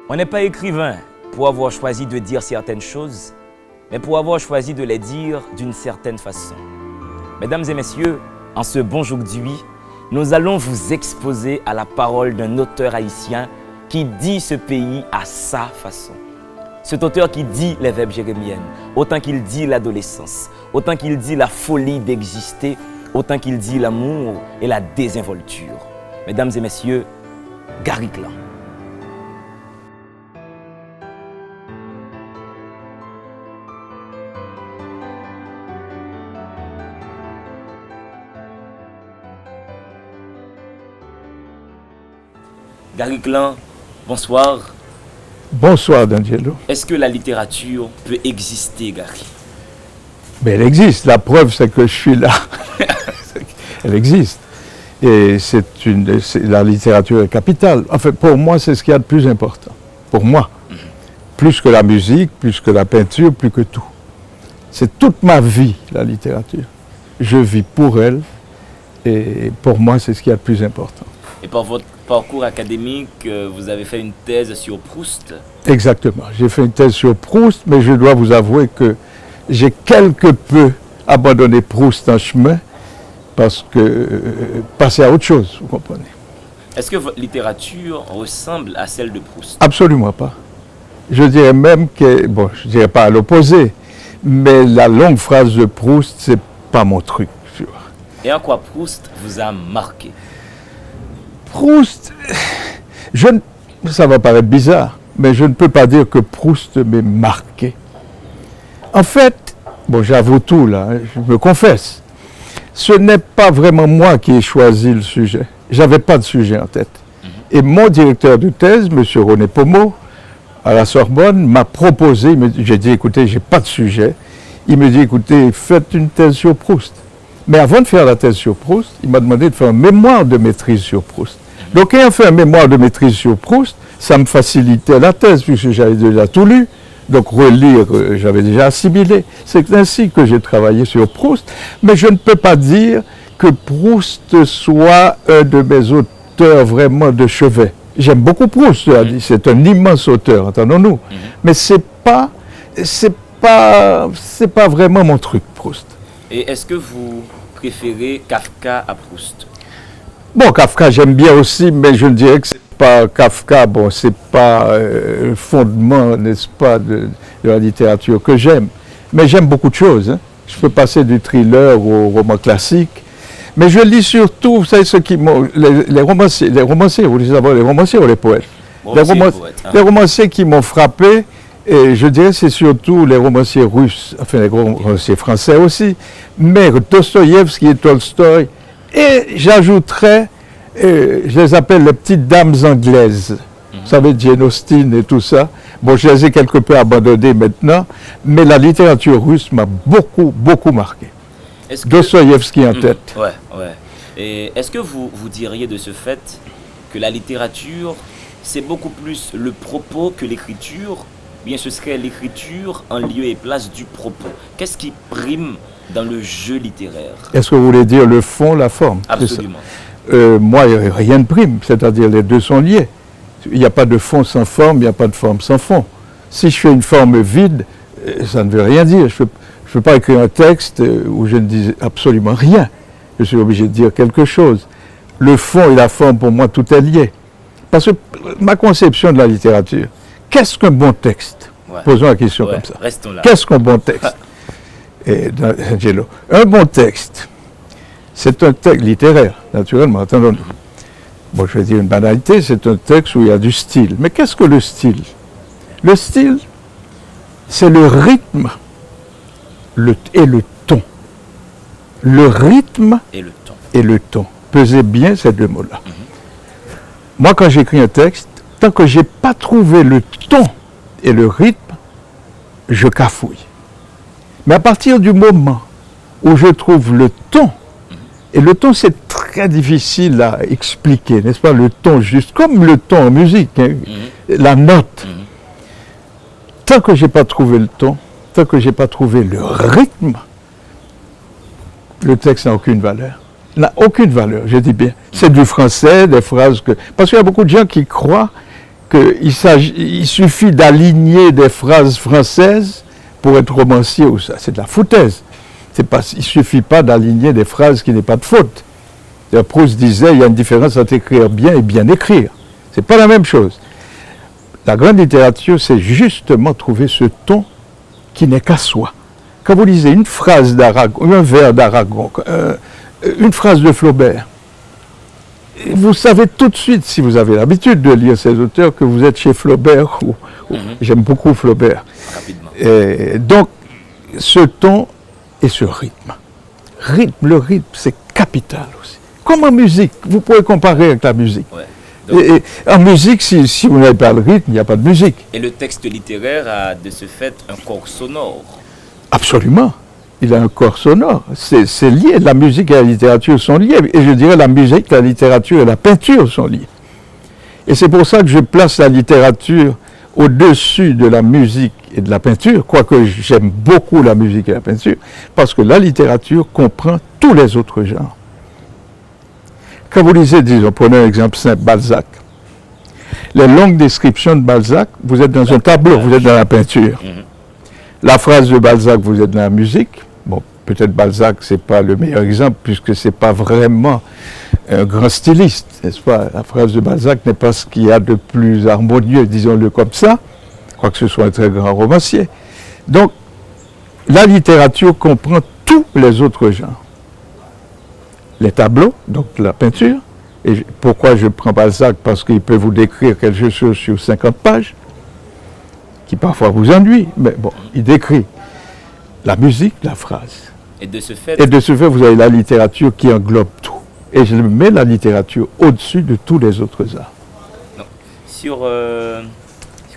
On n'est pas écrivain pour avoir choisi de dire certaines choses, mais pour avoir choisi de les dire d'une certaine façon. Mesdames et messieurs, en ce bonjour d'aujourd'hui, nous allons vous exposer à la parole d'un auteur haïtien qui dit ce pays à sa façon. Cet auteur qui dit les verbes jérémiennes, autant qu'il dit l'adolescence, autant qu'il dit la folie d'exister, autant qu'il dit l'amour et la désinvolture. Mesdames et messieurs, Gary Clan. Gary Clan, bonsoir. Bonsoir, D'Angelo. Est-ce que la littérature peut exister, Gary? Mais elle existe. La preuve, c'est que je suis là. Elle existe. Et la littérature est capitale. Enfin, pour moi, c'est ce qu'il y a de plus important. Pour moi. Plus que la musique, plus que la peinture, plus que tout. C'est toute ma vie, la littérature. Je vis pour elle. Et pour moi, c'est ce qu'il y a de plus important. Et par votre parcours académique, vous avez fait une thèse sur Proust. Exactement. J'ai fait une thèse sur Proust, mais je dois vous avouer que j'ai quelque peu abandonné Proust en chemin parce que passer à autre chose, vous comprenez. Est-ce que votre littérature ressemble à celle de Proust? Absolument pas. Je dirais même que, bon, je dirais pas à l'opposé, mais la longue phrase de Proust, c'est pas mon truc. Tu vois. Et en quoi Proust vous a marqué? Proust, ça va paraître bizarre, mais je ne peux pas dire que Proust m'ait marqué. En fait, bon, j'avoue tout là, je me confesse, ce n'est pas vraiment moi qui ai choisi le sujet. J'avais pas de sujet en tête. Et mon directeur de thèse, M. René Pommeau, à la Sorbonne, m'a proposé, j'ai dit, écoutez, j'ai pas de sujet. Il me dit, écoutez, faites une thèse sur Proust. Mais avant de faire la thèse sur Proust, il m'a demandé de faire un mémoire de maîtrise sur Proust. Donc, ayant fait un mémoire de maîtrise sur Proust, ça me facilitait la thèse, puisque j'avais déjà tout lu. Donc, relire, j'avais déjà assimilé. C'est ainsi que j'ai travaillé sur Proust. Mais je ne peux pas dire que Proust soit un de mes auteurs vraiment de chevet. J'aime beaucoup Proust, c'est un immense auteur, entendons-nous. Mais c'est pas vraiment mon truc, Proust. Et est-ce que vous préférez Kafka à Proust? Bon, Kafka, j'aime bien aussi, mais je dirais que c'est pas Kafka, bon, c'est pas le fondement, n'est-ce pas, de la littérature que j'aime. Mais j'aime beaucoup de choses. Hein. Je peux passer du thriller au roman classique. Mais je lis surtout, vous savez, les romanciers, vous voulez savoir les romanciers ou les poètes? Les romanciers qui m'ont frappé, et je dirais c'est surtout les romanciers russes, enfin les romanciers français aussi, mais Dostoïevski et Tolstoï. Et j'ajouterais, je les appelle les petites dames anglaises. Vous savez, Jane Austen et tout ça. Bon, je les ai quelque peu abandonnées maintenant, mais la littérature russe m'a beaucoup marqué. Dostoïevski en tête. Ouais. Et est-ce que vous diriez de ce fait que la littérature, c'est beaucoup plus le propos que l'écriture? Bien, ce serait l'écriture en lieu et place du propos. Qu'est-ce qui prime dans le jeu littéraire? Est-ce que vous voulez dire le fond, la forme? Absolument. Moi, rien ne prime, c'est-à-dire les deux sont liés. Il n'y a pas de fond sans forme, il n'y a pas de forme sans fond. Si je fais une forme vide, ça ne veut rien dire. Je ne peux pas écrire un texte où je ne dis absolument rien. Je suis obligé de dire quelque chose. Le fond et la forme, pour moi, tout est lié. Parce que ma conception de la littérature, qu'est-ce qu'un bon texte? Posons la question comme ça. Restons là. Qu'est-ce qu'un bon texte? Angelo, un bon texte, c'est un texte littéraire, naturellement, attendons-nous. Bon, je vais dire une banalité, c'est un texte où il y a du style. Mais qu'est-ce que le style? Le style, c'est le rythme et le ton. Le rythme et le ton. Pesez bien ces deux mots-là. Moi, quand j'écris un texte, tant que je n'ai pas trouvé le ton et le rythme, je cafouille. Mais à partir du moment où je trouve le ton, et le ton c'est très difficile à expliquer, n'est-ce pas, le ton juste, comme le ton en musique, hein, la note. Tant que je n'ai pas trouvé le ton, tant que je n'ai pas trouvé le rythme, le texte n'a aucune valeur. N'a aucune valeur, je dis bien. C'est du français, des phrases que... Parce qu'il y a beaucoup de gens qui croient il suffit d'aligner des phrases françaises pour être romancier ou ça. C'est de la foutaise. Il ne suffit pas d'aligner des phrases qui n'aient pas de faute. Proust disait il y a une différence entre écrire bien et bien écrire. Ce n'est pas la même chose. La grande littérature, c'est justement trouver ce ton qui n'est qu'à soi. Quand vous lisez une phrase d'Aragon, un vers d'Aragon, une phrase de Flaubert, vous savez tout de suite, si vous avez l'habitude de lire ces auteurs, que vous êtes chez Flaubert. J'aime beaucoup Flaubert. Et donc, ce ton et ce rythme. Le rythme, c'est capital aussi. Comme en musique, vous pouvez comparer avec la musique. Ouais. Donc, et en musique, si vous n'avez pas le rythme, il n'y a pas de musique. Et le texte littéraire a de ce fait un corps sonore. Absolument. Il a un corps sonore. C'est lié. La musique et la littérature sont liées. Et je dirais la musique, la littérature et la peinture sont liées. Et c'est pour ça que je place la littérature au-dessus de la musique et de la peinture, quoique j'aime beaucoup la musique et la peinture, parce que la littérature comprend tous les autres genres. Quand vous lisez, disons, prenez un exemple simple, Balzac. Les longues descriptions de Balzac, vous êtes dans un tableau, vous êtes dans la peinture. La phrase de Balzac, vous êtes dans la musique. Bon, peut-être Balzac, ce n'est pas le meilleur exemple, puisque ce n'est pas vraiment un grand styliste, n'est-ce pas? La phrase de Balzac n'est pas ce qu'il y a de plus harmonieux, disons-le comme ça, quoique ce soit un très grand romancier. Donc, la littérature comprend tous les autres genres. Les tableaux, donc la peinture. Et pourquoi je prends Balzac? Parce qu'il peut vous décrire quelque chose sur 50 pages, qui parfois vous ennuie, mais bon, il décrit la musique, la phrase. Et de ce fait, vous avez la littérature qui englobe tout. Et je mets la littérature au-dessus de tous les autres arts. Non. Sur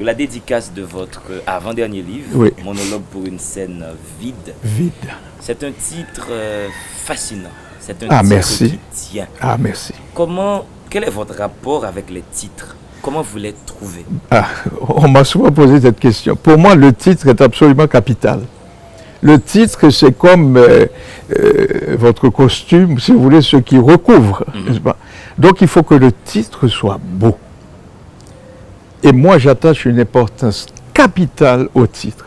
la dédicace de votre avant-dernier livre, oui. Monologue pour une scène vide. Vide. C'est un titre fascinant. C'est un titre merci. qui tient. Ah, merci. Quel est votre rapport avec les titres? Comment vous les trouvez? On m'a souvent posé cette question. Pour moi, le titre est absolument capital. Le titre, c'est comme votre costume, si vous voulez, ce qui recouvre. N'est-ce pas? Donc, il faut que le titre soit beau. Et moi, j'attache une importance capitale au titre.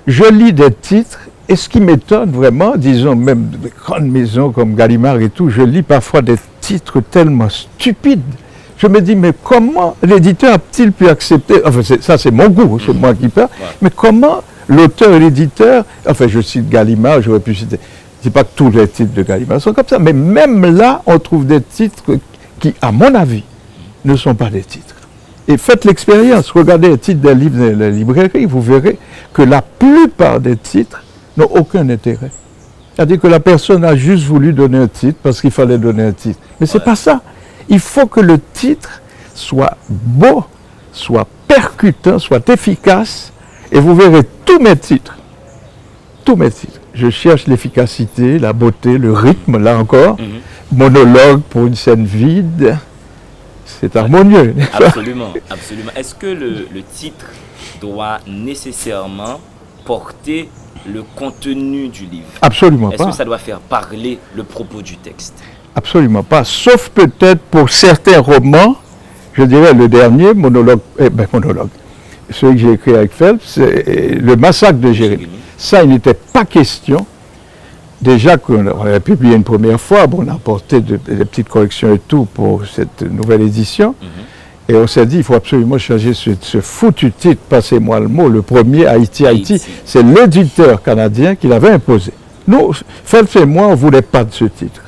Je lis des titres, et ce qui m'étonne vraiment, disons, même de grandes maisons comme Gallimard et tout, je lis parfois des titres tellement stupides. Je me dis, mais comment l'éditeur a-t-il pu accepter, enfin, ça c'est mon goût, c'est moi qui parle, mais comment l'auteur et l'éditeur, enfin je cite Gallimard, j'aurais pu citer, je ne dis pas que tous les titres de Gallimard sont comme ça, mais même là, on trouve des titres qui, à mon avis, ne sont pas des titres. Et faites l'expérience, regardez les titres des livres dans les librairies, vous verrez que la plupart des titres n'ont aucun intérêt. C'est-à-dire que la personne a juste voulu donner un titre parce qu'il fallait donner un titre. Mais ce n'est pas ça. Il faut que le titre soit beau, soit percutant, soit efficace. Et vous verrez tous mes titres. Je cherche l'efficacité, la beauté, le rythme, là encore. Monologue pour une scène vide. C'est harmonieux. Absolument, absolument. Est-ce que le titre doit nécessairement porter le contenu du livre? Absolument pas. Est-ce que ça doit faire parler le propos du texte? Absolument pas. Sauf peut-être pour certains romans, je dirais le dernier, monologue. Celui que j'ai écrit avec Phelps, c'est Le Massacre de Jérémie. Ça, il n'était pas question. Déjà qu'on avait publié une première fois, bon, on a apporté des petites corrections et tout pour cette nouvelle édition. Et on s'est dit, il faut absolument changer ce foutu titre, passez-moi le mot, le premier, Haïti. C'est l'éditeur canadien qui l'avait imposé. Nous, Phelps et moi, on ne voulait pas de ce titre.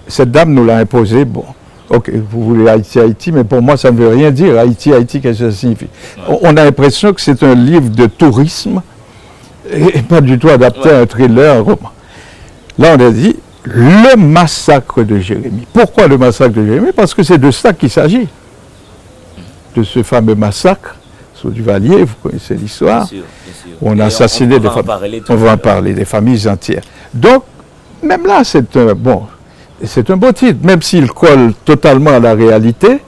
Cette dame nous l'a imposé, bon, ok, vous voulez Haïti, mais pour moi, ça ne veut rien dire. Haïti, qu'est-ce que ça signifie? On a l'impression que c'est un livre de tourisme et pas du tout adapté à un thriller, un roman. Là, on a dit, le massacre de Jérémie. Pourquoi le massacre de Jérémie? Parce que c'est de ça qu'il s'agit. De ce fameux massacre sur Duvalier, vous connaissez l'histoire. Bien sûr. On a assassiné des familles. On va en parler, des familles entières. Donc, même là, c'est un beau titre. Même s'il colle totalement à la réalité,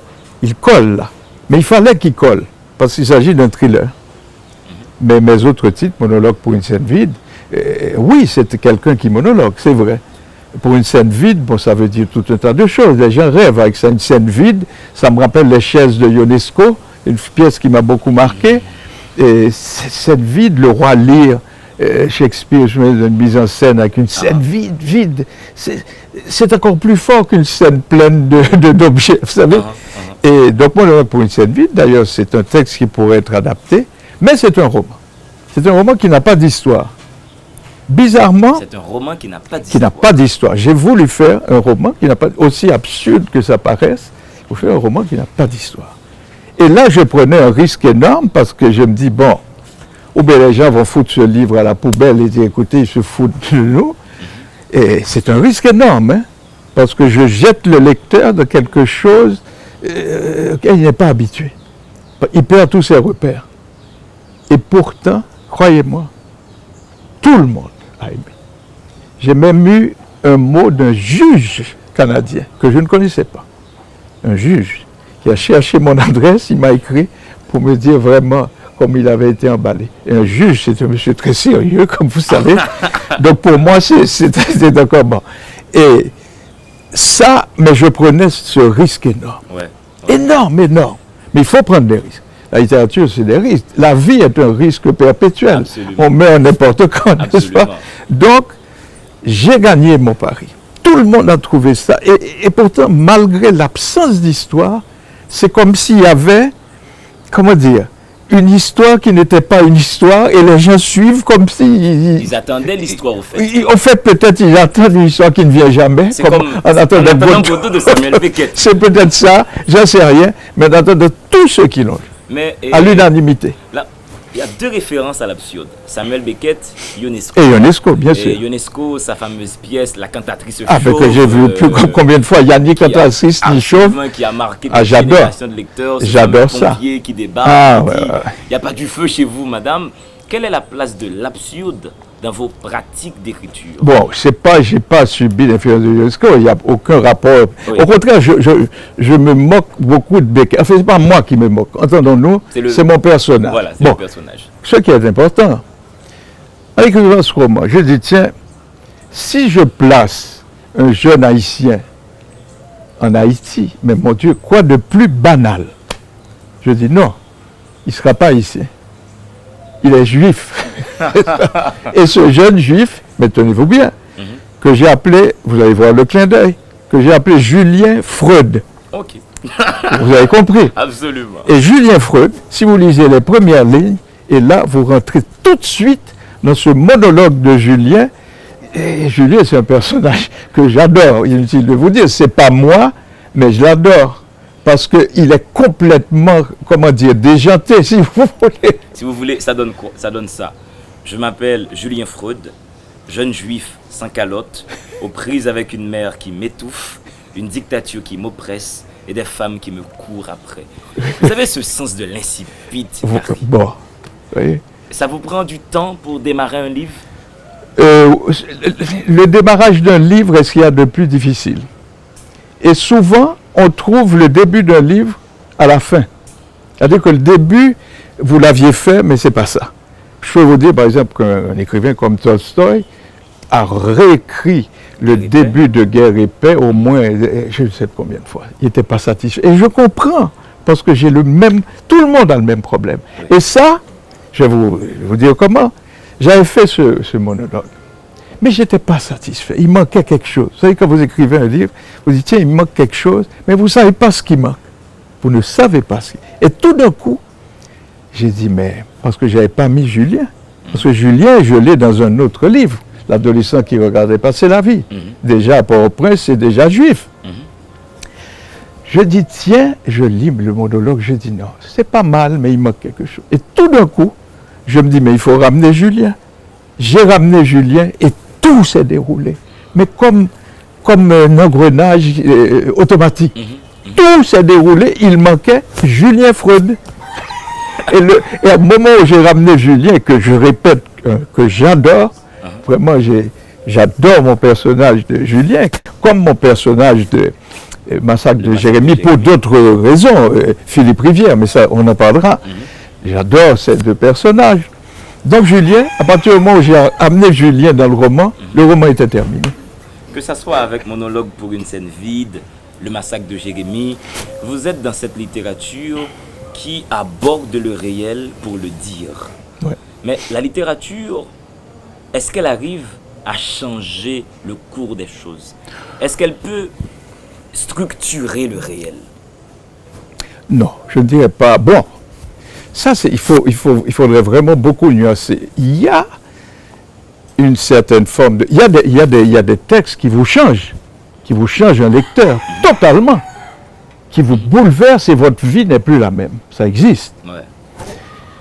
il colle là. Mais il fallait qu'il colle, parce qu'il s'agit d'un thriller. Mais mes autres titres, Monologue pour une scène vide, oui, c'est quelqu'un qui monologue, c'est vrai. pour une scène vide, bon, ça veut dire tout un tas de choses. Les gens rêvent avec ça, une scène vide. Ça me rappelle Les chaises de Ionesco, une pièce qui m'a beaucoup marqué. Et cette scène vide, le roi Lear, Shakespeare, je mets une mise en scène avec une scène vide. C'est encore plus fort qu'une scène pleine d'objets, vous savez. Et donc, moi, pour une scène vide, d'ailleurs, c'est un texte qui pourrait être adapté, mais c'est un roman. C'est un roman qui n'a pas d'histoire. Bizarrement, c'est un roman qui n'a pas d'histoire. Qui n'a pas d'histoire. J'ai voulu faire un roman qui n'a pas, aussi absurde que ça paraisse, il faut faire un roman qui n'a pas d'histoire. Et là, je prenais un risque énorme parce que je me dis, bon, ou bien les gens vont foutre ce livre à la poubelle et dire, écoutez, ils se foutent de nous. Et c'est un risque énorme, hein, parce que je jette le lecteur dans quelque chose auquel il n'est pas habitué. Il perd tous ses repères. Et pourtant, croyez-moi, tout le monde a aimé. J'ai même eu un mot d'un juge canadien que je ne connaissais pas. Un juge qui a cherché mon adresse, il m'a écrit pour me dire vraiment comme il avait été emballé. Et un juge, c'est un monsieur très sérieux, comme vous savez. Donc pour moi, c'était d'accord. Bon. Et ça, mais je prenais ce risque énorme. Énorme. Mais il faut prendre des risques. La littérature, c'est des risques. La vie est un risque perpétuel. Absolument. On meurt n'importe quand, n'est-ce pas? Donc, j'ai gagné mon pari. Tout le monde a trouvé ça. Et pourtant, malgré l'absence d'histoire, c'est comme s'il y avait, comment dire, une histoire qui n'était pas une histoire et les gens suivent comme si... Ils attendaient l'histoire, au fait. Au fait, peut-être ils attendent une histoire qui ne vient jamais. C'est comme en attendant Godot de Samuel Beckett. C'est peut-être ça, j'en sais rien, mais en attendant tous ceux qui l'ont lu, à l'unanimité. Là, il y a deux références à l'absurde. Samuel Beckett, Ionesco. Et Ionesco, bien sûr. Et Ionesco, sa fameuse pièce, La cantatrice chauve. Ah, que j'ai vu combien de fois, Yannick Cantatrice, ni chauve. Qui a marqué des générations de lecteurs. J'adore ça. Qui débarque. Il n'y a pas du feu chez vous, madame. Quelle est la place de l'absurde dans vos pratiques d'écriture? Bon, j'ai pas subi l'influence de Ionesco, il n'y a aucun rapport. Oui. Au contraire, je me moque beaucoup de Beckett. Enfin, ce n'est pas moi qui me moque, entendons-nous, c'est mon personnage. Voilà, c'est le personnage. Ce qui est important, en écrivant ce roman, je dis, tiens, si je place un jeune Haïtien en Haïti, mais mon Dieu, quoi de plus banal? Je dis, non, il ne sera pas haïtien. Il est juif. Et ce jeune juif, mais tenez-vous bien, que j'ai appelé, vous allez voir le clin d'œil, que j'ai appelé Julien Freud. Ok. Vous avez compris? Absolument. Et Julien Freud, si vous lisez les premières lignes, et là, vous rentrez tout de suite dans ce monologue de Julien. Et Julien, c'est un personnage que j'adore. Inutile de vous dire, c'est pas moi, mais je l'adore. Parce qu'il est complètement, comment dire, déjanté, si vous voulez. Si vous voulez, ça donne quoi? Ça donne ça. Je m'appelle Julien Freud, jeune juif sans calotte, aux prises avec une mère qui m'étouffe, une dictature qui m'oppresse et des femmes qui me courent après. Vous avez ce sens de l'insipide. Bon, oui. Ça vous prend du temps pour démarrer un livre? Le démarrage d'un livre est ce qu'il y a de plus difficile. Et souvent, on trouve le début d'un livre à la fin. C'est-à-dire que le début, vous l'aviez fait, mais ce n'est pas ça. Je peux vous dire, par exemple, qu'un écrivain comme Tolstoï a réécrit le début de Guerre et Paix au moins, je ne sais combien de fois. Il n'était pas satisfait. Et je comprends, parce que j'ai le même... Tout le monde a le même problème. Et ça, je vais vous dire comment. J'avais fait ce monologue. Mais je n'étais pas satisfait. Il manquait quelque chose. Vous savez, quand vous écrivez un livre, vous dites, tiens, il manque quelque chose, mais vous ne savez pas ce qui manque. Vous ne savez pas ce qui... Et tout d'un coup, j'ai dit, mais... Parce que je n'avais pas mis Julien. Parce que Julien, je l'ai dans un autre livre. L'adolescent qui regardait passer la vie. Déjà, à Port-au-Prince, c'est déjà juif. Je dis, tiens, je lis le monologue, je dis, non, c'est pas mal, mais il manque quelque chose. Et tout d'un coup, je me dis, mais il faut ramener Julien. J'ai ramené Julien et tout s'est déroulé. Mais comme un engrenage automatique. Tout s'est déroulé, il manquait Julien Freud. Et au moment où j'ai ramené Julien, que je répète que j'adore, vraiment j'adore mon personnage de Julien, comme mon personnage de Massacre de Jérémie, pour d'autres raisons, Philippe Rivière, mais ça on en parlera. J'adore ces deux personnages. Donc Julien, à partir du moment où j'ai amené Julien dans le roman était terminé. Que ça soit avec Monologue pour une scène vide, Le massacre de Jérémie, vous êtes dans cette littérature qui aborde le réel pour le dire. Ouais. Mais la littérature, est-ce qu'elle arrive à changer le cours des choses? Est-ce qu'elle peut structurer le réel? Non, je ne dirais pas. Bon, ça, il faudrait vraiment beaucoup nuancer. Il y a une certaine forme de... Il y a des textes qui vous changent un lecteur totalement, qui vous bouleversent et votre vie n'est plus la même. Ça existe. Ouais.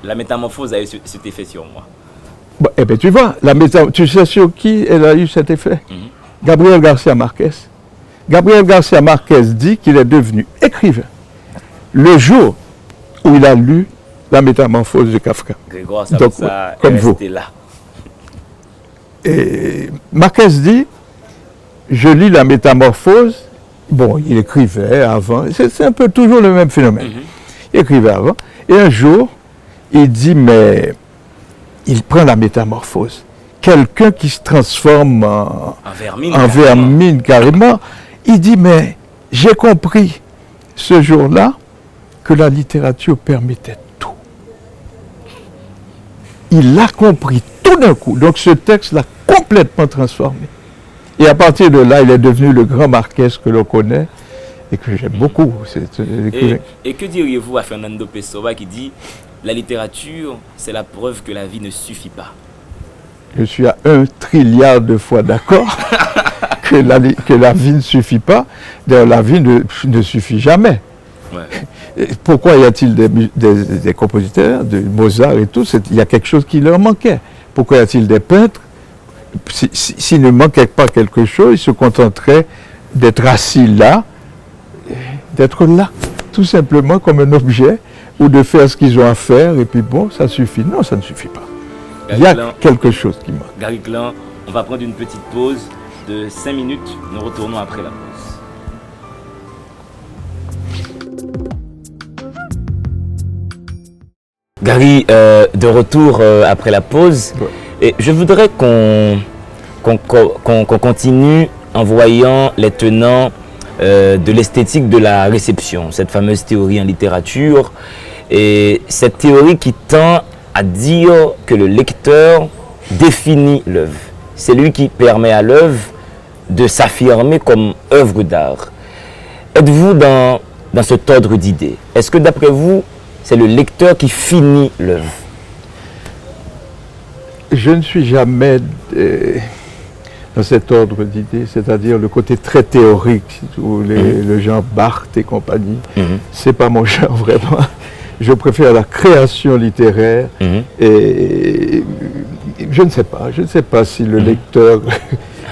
La métamorphose a eu cet effet sur moi. Bon, eh bien, tu vois, tu sais sur qui elle a eu cet effet? Gabriel Garcia Marquez. Gabriel Garcia Marquez dit qu'il est devenu écrivain le jour où il a lu La métamorphose de Kafka. Grégoire Donc, Samsa comme est vous. resté là. Et Marquez dit, je lis La métamorphose. Bon, il écrivait avant. C'est un peu toujours le même phénomène. Il écrivait avant. Et un jour, il dit, mais il prend la métamorphose. Quelqu'un qui se transforme en vermine carrément. Il dit, mais j'ai compris ce jour-là que la littérature permettait tout. Il l'a compris tout d'un coup. Donc ce texte l'a complètement transformé. Et à partir de là, il est devenu le grand Marquez que l'on connaît et que j'aime beaucoup. Et que diriez-vous à Fernando Pessoa qui dit « La littérature, c'est la preuve que la vie ne suffit pas ». Je suis à 1 trilliard de fois d'accord que la vie ne suffit pas. D'ailleurs, la vie ne suffit jamais. Ouais. Pourquoi y a-t-il des compositeurs, de Mozart et tout? Il y a quelque chose qui leur manquait. Pourquoi y a-t-il des peintres? S'il ne manquait pas quelque chose, ils se contenteraient d'être assis là, d'être là, tout simplement comme un objet, ou de faire ce qu'ils ont à faire, et puis bon, ça suffit. Non, ça ne suffit pas. Il y a quelque chose qui manque. Gary Klein, on va prendre une petite pause de 5 minutes. Nous retournons après la pause. Gary, de retour après la pause. Ouais. Et je voudrais qu'on continue en voyant les tenants de l'esthétique de la réception, cette fameuse théorie en littérature. Et cette théorie qui tend à dire que le lecteur définit l'œuvre. C'est lui qui permet à l'œuvre de s'affirmer comme œuvre d'art. Êtes-vous dans cet ordre d'idées? Est-ce que d'après vous, c'est le lecteur qui finit l'œuvre? Je ne suis jamais dans cet ordre d'idées, c'est-à-dire le côté très théorique, le genre Barthes et compagnie. C'est pas mon genre vraiment. Je préfère la création littéraire et je ne sais pas si le lecteur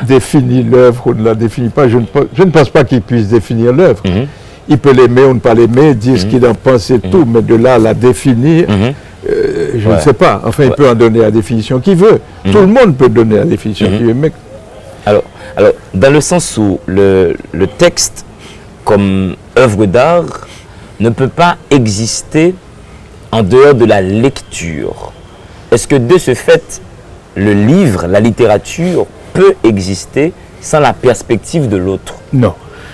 définit l'œuvre ou ne la définit pas. Je ne pense pas qu'il puisse définir l'œuvre. Il peut l'aimer ou ne pas l'aimer, dire ce qu'il en pense et tout, mais de là à la définir, je ne sais pas. Enfin, il peut en donner la définition qu'il veut. Tout le monde peut donner la définition qu'il veut. Mais... Alors, dans le sens où le texte, comme œuvre d'art, ne peut pas exister en dehors de la lecture. Est-ce que de ce fait, le livre, la littérature, peut exister sans la perspective de l'autre? Non.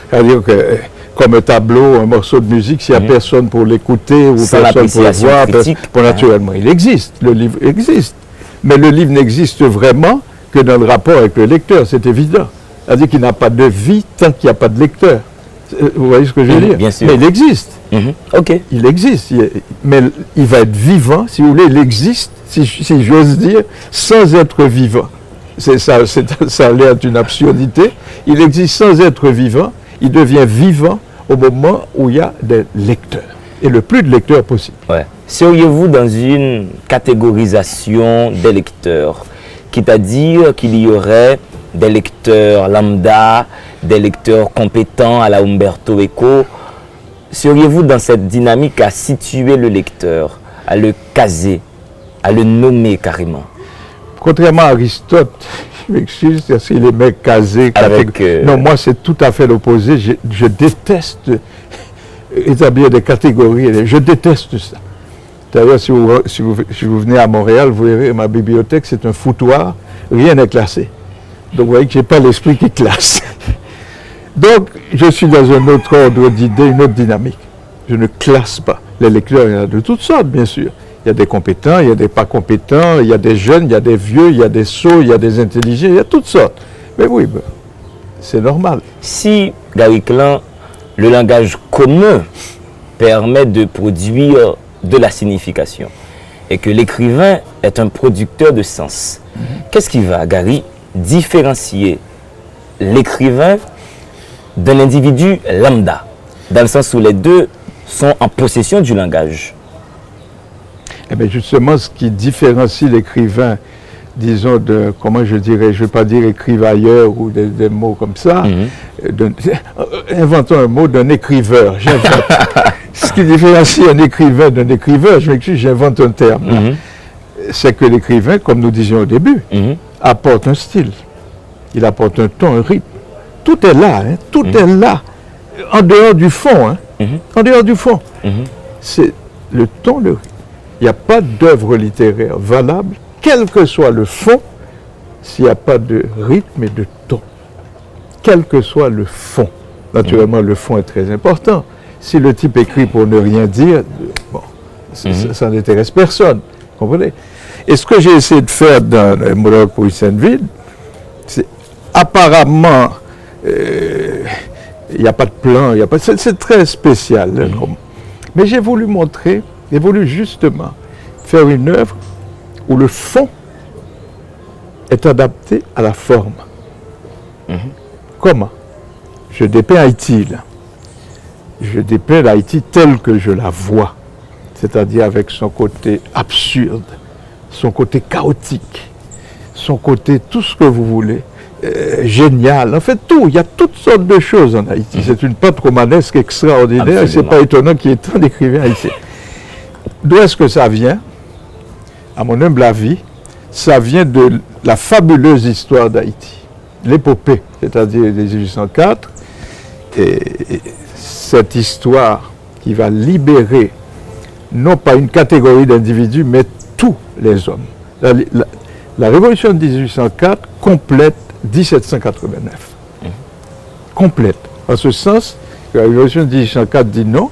C'est-à-dire que, comme un tableau, un morceau de musique, s'il n'y a personne pour l'écouter ou sans personne pour le voir, naturellement, il existe. Le livre existe. Mais le livre n'existe vraiment que dans le rapport avec le lecteur, c'est évident. C'est-à-dire qu'il n'a pas de vie tant qu'il n'y a pas de lecteur. Vous voyez ce que je veux dire? Bien sûr. Mais il existe. Ok. Il existe. Mais il va être vivant, si vous voulez, il existe, si j'ose dire, sans être vivant. Ça a l'air d'une absurdité. Il existe sans être vivant. Il devient vivant au moment où il y a des lecteurs. Et le plus de lecteurs possible. Ouais. Seriez-vous dans une catégorisation des lecteurs, quitte à dire qu'il y aurait des lecteurs lambda, des lecteurs compétents à la Umberto Eco? Seriez-vous dans cette dynamique à situer le lecteur, à le caser, à le nommer carrément? Contrairement à Aristote, je m'excuse, il est mecs casés. Non, moi c'est tout à fait l'opposé. Je déteste établir des catégories. Je déteste ça. D'ailleurs, si vous venez à Montréal, vous verrez, ma bibliothèque, c'est un foutoir. Rien n'est classé. Donc vous voyez que je n'ai pas l'esprit qui classe. Donc je suis dans un autre ordre d'idées, une autre dynamique. Je ne classe pas. Les lecteurs, il y en a de toutes sortes, bien sûr. Il y a des compétents, il y a des pas compétents, il y a des jeunes, il y a des vieux, il y a des sots, il y a des intelligents, il y a toutes sortes. Mais oui, ben, c'est normal. Si, Gary Klein, le langage commun permet de produire de la signification et que l'écrivain est un producteur de sens, qu'est-ce qui va, Gary, différencier l'écrivain d'un individu lambda, dans le sens où les deux sont en possession du langage? Eh bien justement, ce qui différencie l'écrivain, disons, de, comment je dirais, je ne vais pas dire écrivailleur ou des mots comme ça, inventons un mot d'un écriveur. Ce qui différencie un écrivain d'un écriveur, je m'excuse, j'invente un terme, c'est que l'écrivain, comme nous disions au début, apporte un style, il apporte un ton, un rythme. Tout est là, hein, tout est là, en dehors du fond. Hein, en dehors du fond. C'est le ton, le rythme. Il n'y a pas d'œuvre littéraire valable, quel que soit le fond, s'il n'y a pas de rythme et de ton. Quel que soit le fond. Naturellement, le fond est très important. Si le type écrit pour ne rien dire, bon, ça n'intéresse personne. Comprenez? Et ce que j'ai essayé de faire dans le monologue pour Sainte-Ville, c'est apparemment, il n'y a pas de plan, c'est très spécial. Mais j'ai voulu montrer, j'ai voulu justement faire une œuvre où le fond est adapté à la forme. Comment? Je dépeins Haïti, là. Je dépeins l'Haïti telle que je la vois, c'est-à-dire avec son côté absurde, son côté chaotique, son côté tout ce que vous voulez, génial, en fait tout, il y a toutes sortes de choses en Haïti. C'est une pâte romanesque extraordinaire, et ce n'est pas étonnant qu'il y ait tant d'écrivains haïtiens. D'où est-ce que ça vient? À mon humble avis, ça vient de la fabuleuse histoire d'Haïti, l'épopée, c'est-à-dire 1804, et cette histoire qui va libérer non pas une catégorie d'individus, mais tous les hommes. La révolution de 1804 complète 1789. Complète. En ce sens, la révolution de 1804 dit non,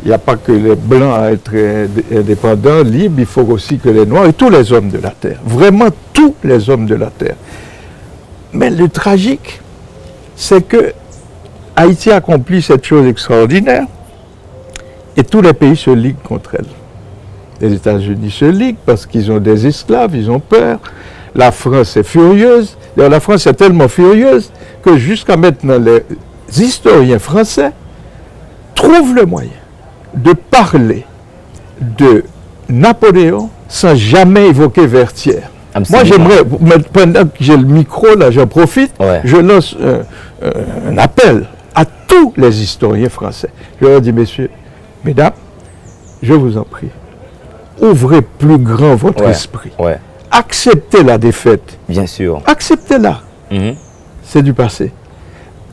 il n'y a pas que les Blancs à être indépendants, libres, il faut aussi que les Noirs et tous les hommes de la Terre. Vraiment tous les hommes de la Terre. Mais le tragique, c'est que Haïti accomplit cette chose extraordinaire et tous les pays se liguent contre elle. Les États-Unis se liguent parce qu'ils ont des esclaves, ils ont peur. La France est furieuse. D'ailleurs, la France est tellement furieuse que jusqu'à maintenant, les historiens français trouvent le moyen de parler de Napoléon sans jamais évoquer Vertières. Absolument. Moi, j'aimerais, pendant que j'ai le micro, là, j'en profite, je lance un appel à tous les historiens français. Je leur dis, messieurs, mesdames, je vous en prie, ouvrez plus grand votre esprit. Acceptez la défaite. Bien sûr. Acceptez-la. C'est du passé.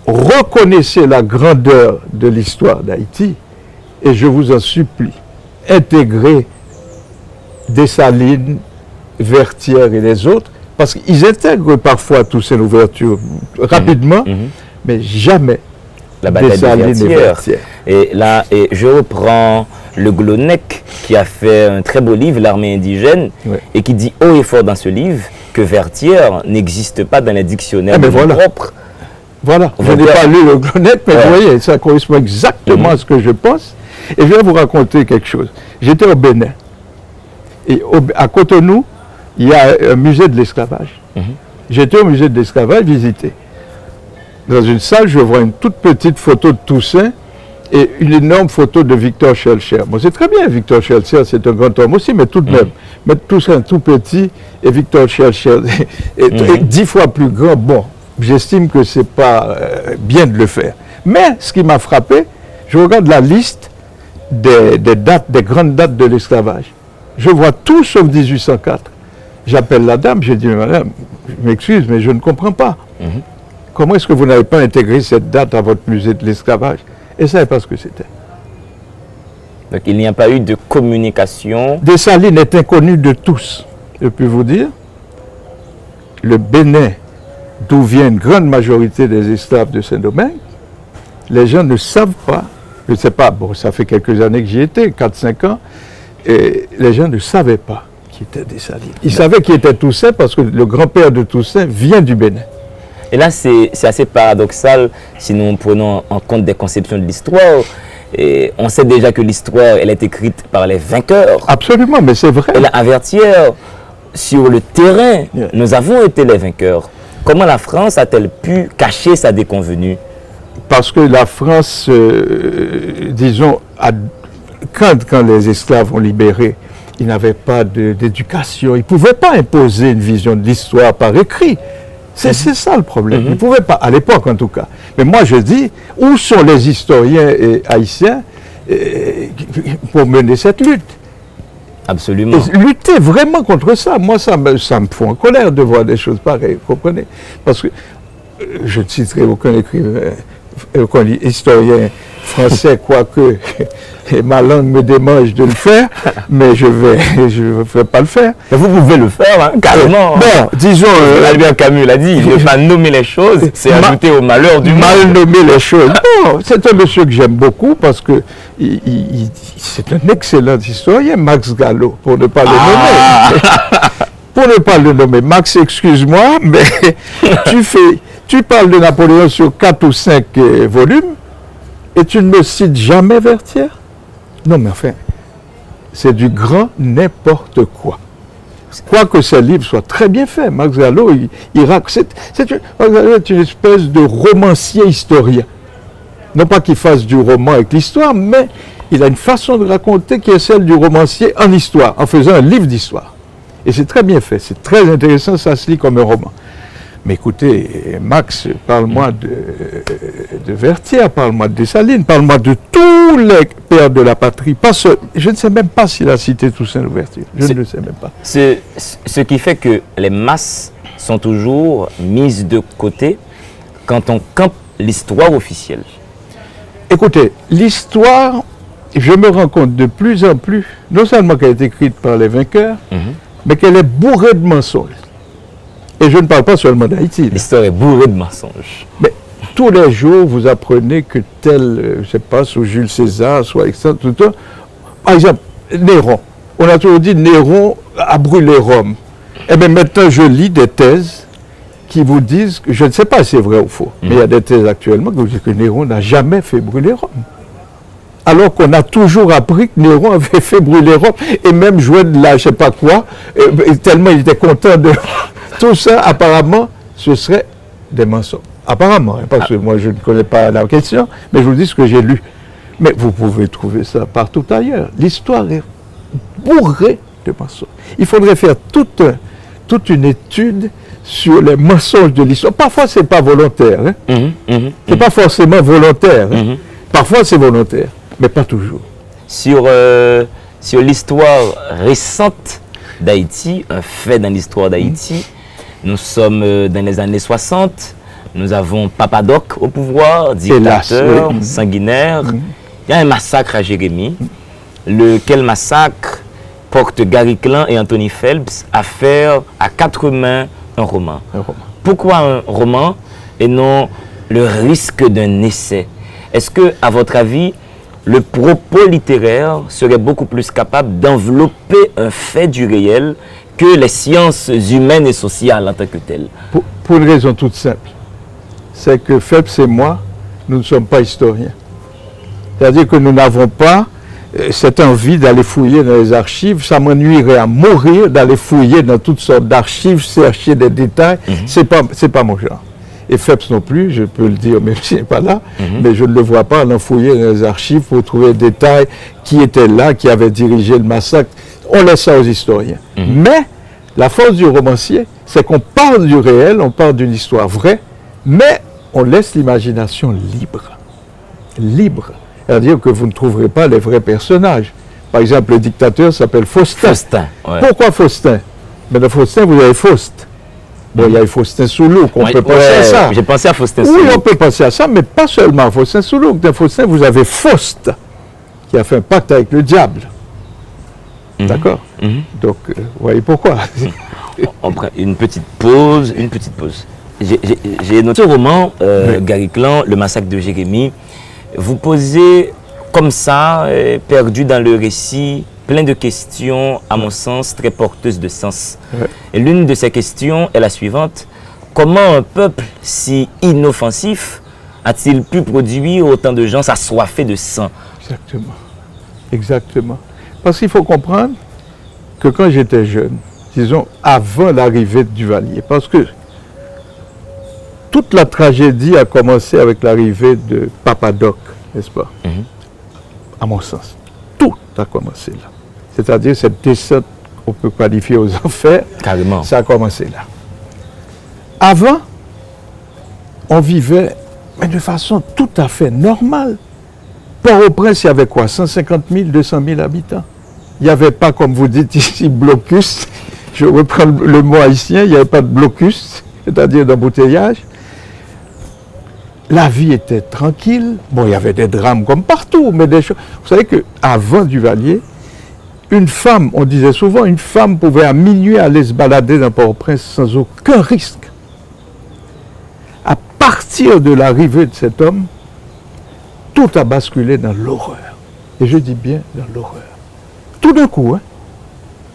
Reconnaissez la grandeur de l'histoire d'Haïti et je vous en supplie, intégrez Dessalines, Vertières et les autres, parce qu'ils intègrent parfois toutes ces ouvertures rapidement, mais jamais la bataille de Vertières. Et là, je reprends Le Glonec, qui a fait un très beau livre, L'armée indigène, et qui dit haut et fort dans ce livre que Vertières n'existe pas dans les dictionnaires propres. Voilà, je n'ai pas lu Le Glonec, mais vous voyez, ça correspond exactement à ce que je pense. Et je vais vous raconter quelque chose. J'étais au Bénin, et à Cotonou, il y a un musée de l'esclavage. J'étais au musée de l'esclavage visiter. Dans une salle, je vois une toute petite photo de Toussaint et une énorme photo de Victor Schœlcher. Bon, c'est très bien, Victor Schœlcher, c'est un grand homme aussi, mais tout de même, mettre Toussaint tout petit et Victor Schœlcher est 10 fois plus grand, bon, j'estime que ce n'est pas bien de le faire. Mais ce qui m'a frappé, je regarde la liste des dates, des grandes dates de l'esclavage. Je vois tout sauf 1804. J'appelle la dame, je dis, madame, je m'excuse, mais je ne comprends pas. Comment est-ce que vous n'avez pas intégré cette date à votre musée de l'esclavage? Et ne savait pas ce que c'était. Donc il n'y a pas eu de communication. Dessalines est inconnu de tous. Je peux vous dire, le Bénin d'où vient une grande majorité des esclaves de Saint-Domingue, les gens ne savent pas, je ne sais pas, bon, ça fait quelques années que j'y étais, 4-5 ans, et les gens ne savaient pas qui était Dessalines. Ils savaient qui était Toussaint parce que le grand-père de Toussaint vient du Bénin. Et là, c'est assez paradoxal si nous prenons en compte des conceptions de l'histoire. Et on sait déjà que l'histoire, elle est écrite par les vainqueurs. Absolument, mais c'est vrai. Et là, Avertière, sur le terrain, nous avons été les vainqueurs. Comment la France a-t-elle pu cacher sa déconvenue? Parce que la France, disons, quand les esclaves ont libéré, ils n'avaient pas d'éducation. Ils ne pouvaient pas imposer une vision de l'histoire par écrit. C'est ça le problème. Ils ne pouvaient pas, à l'époque en tout cas. Mais moi je dis, où sont les historiens haïtiens pour mener cette lutte? Absolument. Et lutter vraiment contre ça, moi ça me fout en colère de voir des choses pareilles, vous comprenez? Parce que je ne citerai aucun écrivain, aucun historien français, quoique ma langue me démange de le faire, mais je ne vais pas le faire. Mais vous pouvez le faire, hein, carrément. Bon, disons... Albert Camus l'a dit, ne pas nommer les choses, c'est ajouter au malheur du mal monde. Nommer les choses. Non, c'est un monsieur que j'aime beaucoup parce que c'est un excellent historien, Max Gallo, pour ne pas le nommer. Pour ne pas le nommer. Max, excuse-moi, mais tu parles de Napoléon sur 4 ou 5 volumes et tu ne me cites jamais Vertière? Non, mais enfin, c'est du grand n'importe quoi. Quoique ces livres soient très bien faits. Max Gallo, Max Gallo est une espèce de romancier historien. Non pas qu'il fasse du roman avec l'histoire, mais il a une façon de raconter qui est celle du romancier en histoire, en faisant un livre d'histoire. Et c'est très bien fait, c'est très intéressant, ça se lit comme un roman. Mais écoutez, Max, parle-moi de Vertière, parle-moi de Dessalines, parle-moi de tous les pères de la patrie. Je ne sais même pas s'il a cité Toussaint Louverture. Je ne le sais même pas. Ce qui fait que les masses sont toujours mises de côté quand on campe l'histoire officielle. Écoutez, l'histoire, je me rends compte de plus en plus, non seulement qu'elle est écrite par les vainqueurs, mais qu'elle est bourrée de mensonges. Et je ne parle pas seulement d'Haïti. L'histoire est bourrée de mensonges. Mais tous les jours, vous apprenez que tel, je ne sais pas, soit Jules César, soit etc. Tout ça. Par exemple, Néron. On a toujours dit Néron a brûlé Rome. Eh bien maintenant, je lis des thèses qui vous disent, que, je ne sais pas si c'est vrai ou faux, mais il y a des thèses actuellement qui vous disent que Néron n'a jamais fait brûler Rome. Alors qu'on a toujours appris que Néron avait fait brûler Rome et même joué de la je ne sais pas quoi, tellement il était content de... Tout ça, apparemment, ce serait des mensonges. Apparemment, hein, parce que moi, je ne connais pas la question, mais je vous dis ce que j'ai lu. Mais vous pouvez trouver ça partout ailleurs. L'histoire est bourrée de mensonges. Il faudrait faire toute une étude sur les mensonges de l'histoire. Parfois, ce n'est pas volontaire. Hein? C'est pas forcément volontaire. Hein? Parfois, c'est volontaire, mais pas toujours. Sur l'histoire récente d'Haïti, un fait dans l'histoire d'Haïti, nous sommes dans les années 60, nous avons Papadoc au pouvoir, dictateur, sanguinaire. Il y a un massacre à Jérémie, lequel massacre porte Gary Klein et Anthony Phelps à faire à 4 mains un roman. Pourquoi un roman et non le risque d'un essai? Est-ce que, à votre avis, le propos littéraire serait beaucoup plus capable d'envelopper un fait du réel que les sciences humaines et sociales en tant que telles? Pour une raison toute simple. C'est que Phelps et moi, nous ne sommes pas historiens. C'est-à-dire que nous n'avons pas cette envie d'aller fouiller dans les archives. Ça m'ennuierait à mourir d'aller fouiller dans toutes sortes d'archives, chercher des détails. C'est pas mon genre. Et Phelps non plus, je peux le dire, même s'il n'est pas là, mais je ne le vois pas en fouiller dans les archives pour trouver des détails, qui était là, qui avait dirigé le massacre. On laisse ça aux historiens. Mais la force du romancier, c'est qu'on parle du réel, on parle d'une histoire vraie, mais on laisse l'imagination libre. Libre. C'est-à-dire que vous ne trouverez pas les vrais personnages. Par exemple, le dictateur s'appelle Faustin. Ouais. Pourquoi Faustin? Mais dans Faustin, vous avez Faust. Bon, il y a Faustin Soulouque, on peut penser à ça. J'ai pensé à Faustin Soulouque. Oui, on peut penser à ça, mais pas seulement à Faustin Soulouque. Dans Faustin, vous avez Faust, qui a fait un pacte avec le diable. D'accord? Donc, vous voyez pourquoi. On prend une petite pause, j'ai noté ce roman, Oui. Gary Clan, Le massacre de Jérémie. Vous posez comme ça, perdu dans le récit, plein de questions, à mon sens, très porteuses de sens. Ouais. Et l'une de ces questions est la suivante. Comment un peuple si inoffensif a-t-il pu produire autant de gens assoiffés de sang? Exactement. Exactement. Parce qu'il faut comprendre que quand j'étais jeune, disons avant l'arrivée de Duvalier, parce que toute la tragédie a commencé avec l'arrivée de Papa Doc, n'est-ce pas? À mon sens. Tout a commencé là. C'est-à-dire cette descente qu'on peut qualifier aux enfers, Carrément. ça a commencé là. Avant, on vivait mais de façon tout à fait normale. Port-au-Prince, il y avait quoi? 150 000, 200 000 habitants. Il n'y avait pas, comme vous dites ici, blocus. Je reprends le mot haïtien, il n'y avait pas de blocus, c'est-à-dire d'embouteillage. La vie était tranquille. Bon, il y avait des drames comme partout, mais des choses. Vous savez qu'avant Duvalier, une femme, on disait souvent, une femme pouvait à minuit aller se balader dans Port-au-Prince sans aucun risque. À partir de l'arrivée de cet homme, tout a basculé dans l'horreur. Et je dis bien dans l'horreur. Tout d'un coup, hein,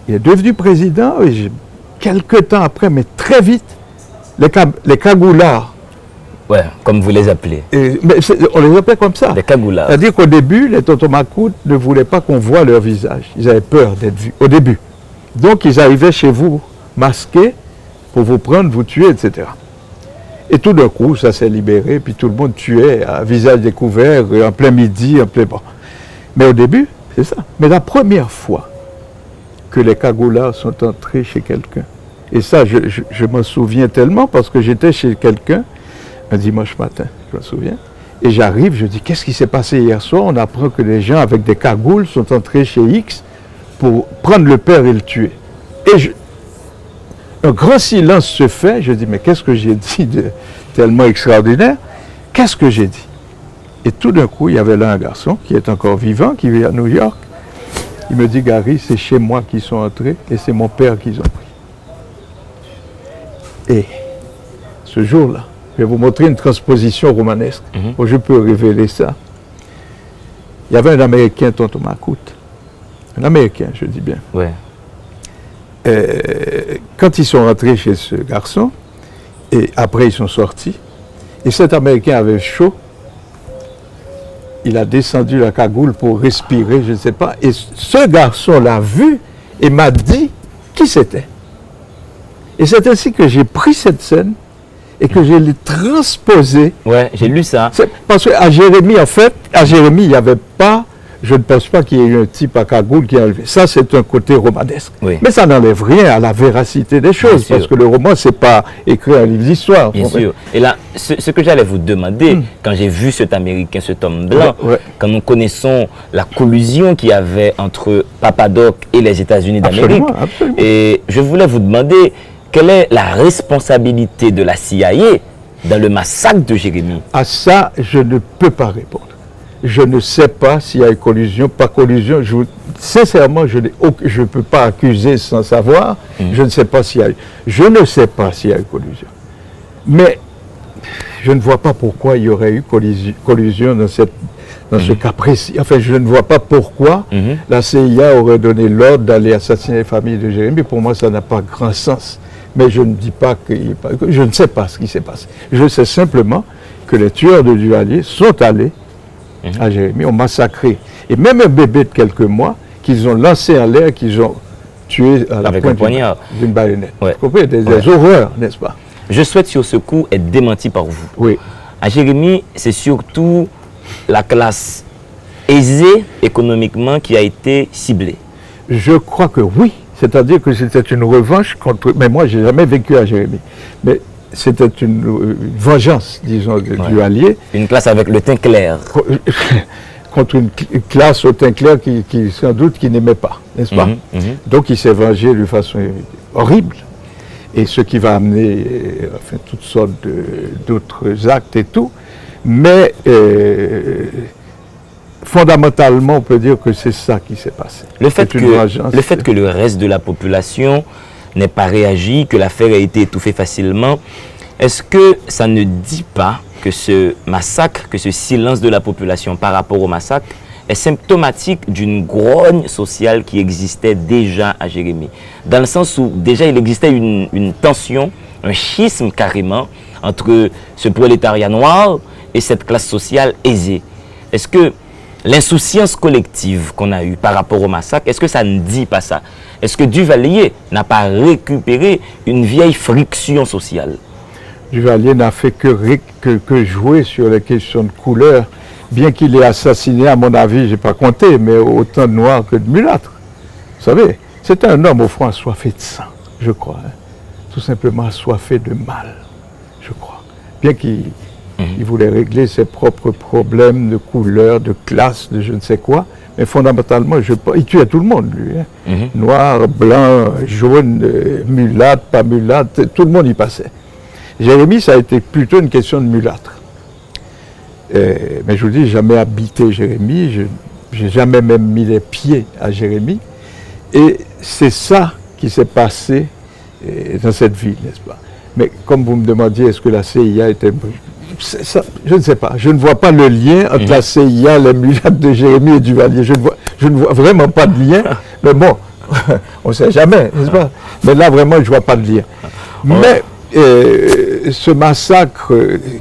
il est devenu président, et quelques temps après, mais très vite, les cagoulards. Ouais, comme vous les appelez. On les appelait comme ça. Les cagoulards. C'est-à-dire qu'au début, les Totomacoutes ne voulaient pas qu'on voie leur visage. Ils avaient peur d'être vus, au début. Donc, ils arrivaient chez vous, masqués, pour vous prendre, vous tuer, etc. Et tout d'un coup, ça s'est libéré, puis tout le monde tuait à visage découvert, en plein midi, en plein... Bon. Mais au début, c'est ça. Mais la première fois que les cagoulards sont entrés chez quelqu'un, et ça, je m'en souviens tellement, parce que j'étais chez quelqu'un, un dimanche matin, je me souviens, et j'arrive, je dis, qu'est-ce qui s'est passé hier soir? On apprend que des gens avec des cagoules sont entrés chez X pour prendre le père et le tuer. Et un grand silence se fait, je dis, mais qu'est-ce que j'ai dit de tellement extraordinaire? Qu'est-ce que j'ai dit? Et tout d'un coup, il y avait là un garçon qui est encore vivant, qui vit à New York. Il me dit, Gary, c'est chez moi qu'ils sont entrés et c'est mon père qu'ils ont pris. Et ce jour-là, je vais vous montrer une transposition romanesque. Où je peux révéler ça. Il y avait un Américain, Tonton Macoute. Un Américain, je dis bien. Ouais. Quand ils sont rentrés chez ce garçon, et après ils sont sortis, et cet Américain avait chaud, il a descendu la cagoule pour respirer, je ne sais pas, et ce garçon l'a vu et m'a dit qui c'était. Et c'est ainsi que j'ai pris cette scène et que je l'ai transposée. Ouais, j'ai lu ça. Parce qu'à Jérémie, en fait, à Jérémie, il n'y avait pas, je ne pense pas qu'il y ait eu un type à cagoule qui a enlevé. Ça, c'est un côté romanesque. Oui. Mais ça n'enlève rien à la véracité des choses, parce que le roman, ce n'est pas écrire un livre d'histoire. Bien sûr. Et là, ce que j'allais vous demander, quand j'ai vu cet Américain, cet homme blanc, quand nous connaissons la collusion qu'il y avait entre Papa Doc et les États-Unis d'Amérique, et je voulais vous demander, quelle est la responsabilité de la CIA dans le massacre de Jérémie? À ça, je ne peux pas répondre. Je ne sais pas s'il y a eu collusion, pas collusion. Sincèrement, je ne peux pas accuser sans savoir. Je ne sais pas s'il y a eu. Je ne sais pas s'il y a eu collusion. Mais je ne vois pas pourquoi il y aurait eu collusion dans ce cas précis. Enfin, je ne vois pas pourquoi la CIA aurait donné l'ordre d'aller assassiner les familles de Jérémie. Pour moi, ça n'a pas grand sens. Mais je ne dis pas que... Je ne sais pas ce qui s'est passé. Je sais simplement que les tueurs de Duvalier sont allés à Jérémie, ont massacré. Et même un bébé de quelques mois, qu'ils ont lancé en l'air, qu'ils ont tué à la pointe d'une baïonnette. Ouais. Vous comprenez? Des horreurs, n'est-ce pas? Je souhaite sur ce coup être démenti par vous. Oui. À Jérémie, c'est surtout la classe aisée économiquement qui a été ciblée. Je crois que oui. C'est-à-dire que c'était une revanche contre... Mais moi, je n'ai jamais vécu à Jérémie. Mais c'était une vengeance, disons, de Duvalier. Une classe avec le teint clair. Contre une classe au teint clair qui sans doute, qui n'aimait pas, n'est-ce pas? Donc, il s'est vengé d'une façon horrible. Et ce qui va amener enfin, toutes sortes d'autres actes et tout. Mais... fondamentalement, on peut dire que c'est ça qui s'est passé. Le fait que le reste de la population n'ait pas réagi, que l'affaire ait été étouffée facilement, Est-ce que ça ne dit pas que ce massacre, que ce silence de la population par rapport au massacre est symptomatique d'une grogne sociale qui existait déjà à Jérémie? Dans le sens où déjà il existait une tension, un schisme carrément entre ce prolétariat noir et cette classe sociale aisée. Est-ce que l'insouciance collective qu'on a eue par rapport au massacre, est-ce que ça ne dit pas ça? Est-ce que Duvalier n'a pas récupéré une vieille friction sociale? Duvalier n'a fait que jouer sur les questions de couleur, bien qu'il ait assassiné, à mon avis, je n'ai pas compté, mais autant de noirs que de mulâtres. Vous savez, c'est un homme au fond assoiffé de sang, je crois. Hein. Tout simplement assoiffé de mal, je crois. Bien qu'il voulait régler ses propres problèmes de couleur, de classe, de je ne sais quoi, mais fondamentalement, il tuait tout le monde, lui. Hein. Noir, blanc, jaune, mulâtre, pas mulâtre, tout le monde y passait. Jérémie, ça a été plutôt une question de mulâtre. Mais je vous dis, jamais habité Jérémie, je n'ai jamais même mis les pieds à Jérémie. Et c'est ça qui s'est passé dans cette ville, n'est-ce pas? Mais comme vous me demandiez, est-ce que la CIA était... Ça, je ne sais pas. Je ne vois pas le lien entre la CIA, les mulâtres de Jérémie et Duvalier. Je ne vois vraiment pas de lien. Mais bon, on ne sait jamais, n'est-ce pas? Mais là, vraiment, je ne vois pas de lien. Mais ce massacre,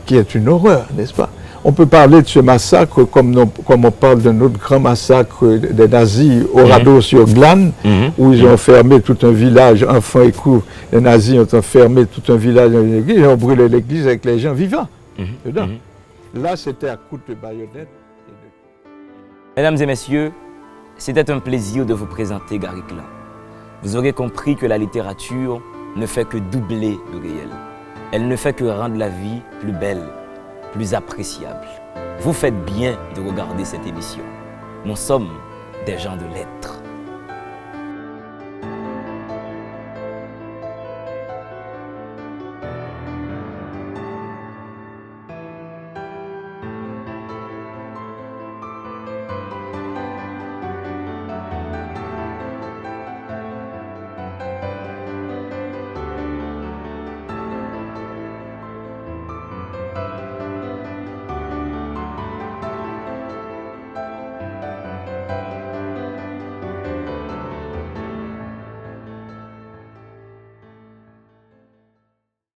qui est une horreur, n'est-ce pas? On peut parler de ce massacre comme on parle d'un autre grand massacre des nazis au Radeau-sur-Glane, où ils ont fermé tout un village, enfants et coups. Les nazis ont enfermé tout un village dans une église et ont brûlé l'église avec les gens vivants. Là, c'était à coups de baïonnette. Mesdames et messieurs, c'était un plaisir de vous présenter Gary Klein. Vous aurez compris que la littérature ne fait que doubler le réel. Elle ne fait que rendre la vie plus belle, plus appréciable. Vous faites bien de regarder cette émission. Nous sommes des gens de lettres.